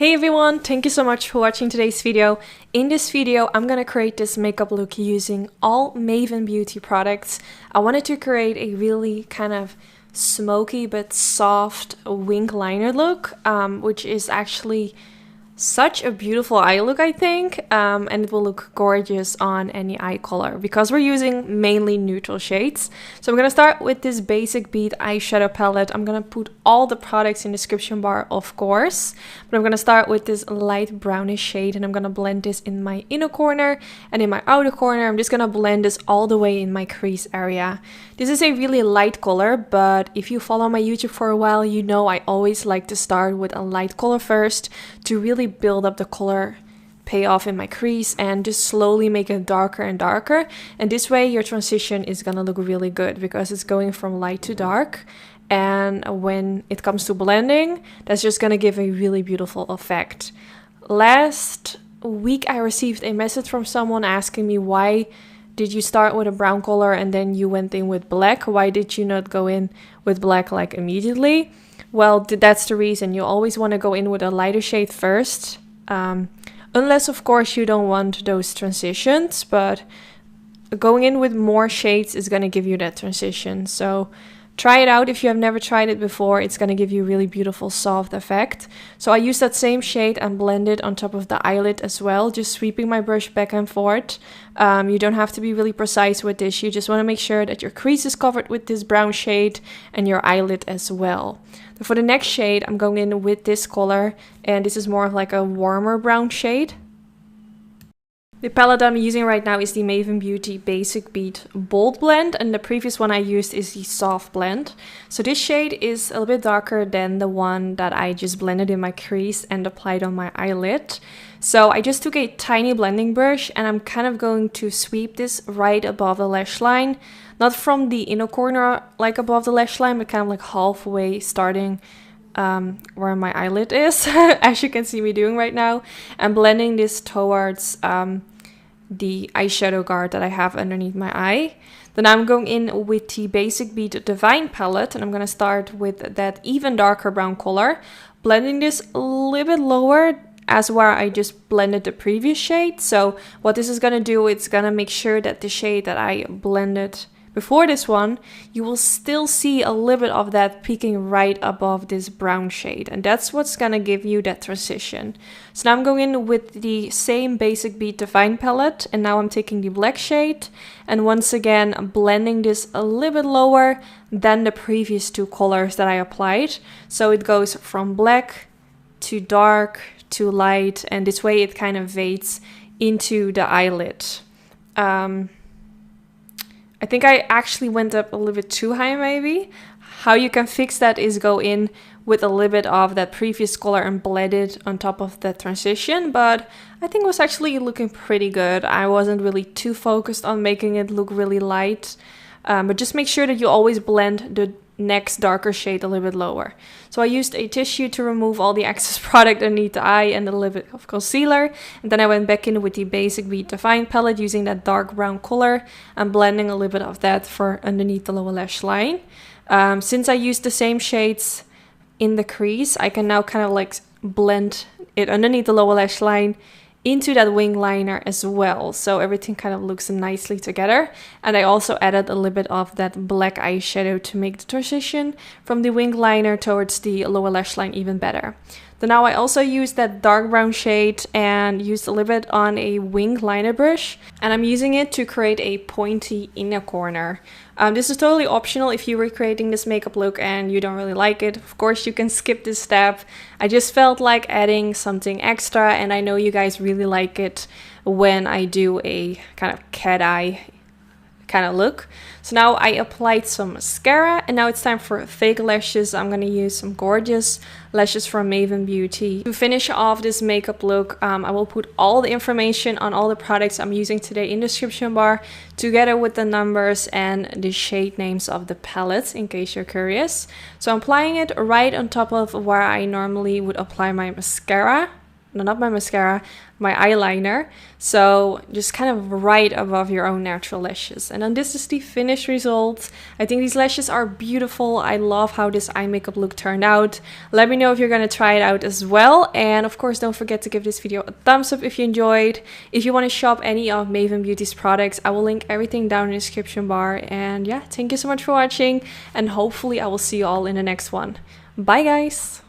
Hey everyone, thank you so much for watching today's video. In this video, I'm gonna create this makeup look using all Maven Beauty products. I wanted to create a really kind of smoky but soft wing liner look, which is actually such a beautiful eye look, I think, and it will look gorgeous on any eye color because we're using mainly neutral shades. So I'm gonna start with this Basic Beat eyeshadow palette. I'm gonna put all the products in the description bar, of course, but I'm gonna start with this light brownish shade and I'm gonna blend this in my inner corner and in my outer corner. I'm just gonna blend this all the way in my crease area. This is a really light color, but if you follow my YouTube for a while, you know I always like to start with a light color first to really build up the color payoff in my crease and just slowly make it darker and darker. And this way your transition is gonna look really good because it's going from light to dark. And when it comes to blending, that's just gonna give a really beautiful effect. Last week I received a message from someone asking me, why did you start with a brown color and then you went in with black? Why did you not go in with black like immediately? Well, that's the reason. You always want to go in with a lighter shade first. Unless, of course, you don't want those transitions. But going in with more shades is going to give you that transition. So try it out if you have never tried it before. It's going to give you a really beautiful soft effect. So I use that same shade and blend it on top of the eyelid as well, just sweeping my brush back and forth. You don't have to be really precise with this. You just want to make sure that your crease is covered with this brown shade and your eyelid as well. For the next shade, I'm going in with this color, and this is more of like a warmer brown shade. The palette I'm using right now is the Maven Beauty Basic Beat Bold Blend, and the previous one I used is the Soft Blend. So this shade is a little bit darker than the one that I just blended in my crease and applied on my eyelid. So I just took a tiny blending brush and I'm kind of going to sweep this right above the lash line. Not from the inner corner like above the lash line, but kind of like halfway starting where my eyelid is, as you can see me doing right now. And blending this towards the eyeshadow guard that I have underneath my eye. Then I'm going in with the Basic Beat Divine palette and I'm going to start with that even darker brown color. Blending this a little bit lower as where I just blended the previous shade. So what this is going to do, it's going to make sure that the shade that I blended before this one, you will still see a little bit of that peeking right above this brown shade. And that's what's gonna give you that transition. So now I'm going in with the same Basic Beat Divine palette. And now I'm taking the black shade. And once again, blending this a little bit lower than the previous two colors that I applied. So it goes from black to dark to light. And this way it kind of fades into the eyelid. I think I actually went up a little bit too high maybe. How you can fix that is go in with a little bit of that previous color and blend it on top of the transition. But I think it was actually looking pretty good. I wasn't really too focused on making it look really light. But just make sure that you always blend the next darker shade a little bit lower. So I used a tissue to remove all the excess product underneath the eye and a little bit of concealer. And then I went back in with the Basic Beat Divine palette using that dark brown color and blending a little bit of that for underneath the lower lash line. Since I used the same shades in the crease, I can now kind of like blend it underneath the lower lash line into that wing liner as well, so everything kind of looks nicely together. And I also added a little bit of that black eyeshadow to make the transition from the wing liner towards the lower lash line even better. Then now I also used that dark brown shade and used a little bit on a wing liner brush, and I'm using it to create a pointy inner corner. This is totally optional if you were creating this makeup look and you don't really like it. Of course, you can skip this step. I just felt like adding something extra, and I know you guys really like it when I do a kind of cat eye kind of look. So now I applied some mascara and now it's time for fake lashes. I'm gonna use some gorgeous lashes from Maven Beauty. To finish off this makeup look, I will put all the information on all the products I'm using today in the description bar, together with the numbers and the shade names of the palettes in case you're curious. So I'm applying it right on top of where I normally would apply my mascara. no, not my mascara, my eyeliner. So just kind of right above your own natural lashes. And then this is the finished result. I think these lashes are beautiful. I love how this eye makeup look turned out. Let me know if you're gonna try it out as well. And of course, don't forget to give this video a thumbs up if you enjoyed. If you want to shop any of Maven Beauty's products, I will link everything down in the description bar. And yeah, thank you so much for watching, and hopefully I will see you all in the next one. Bye guys!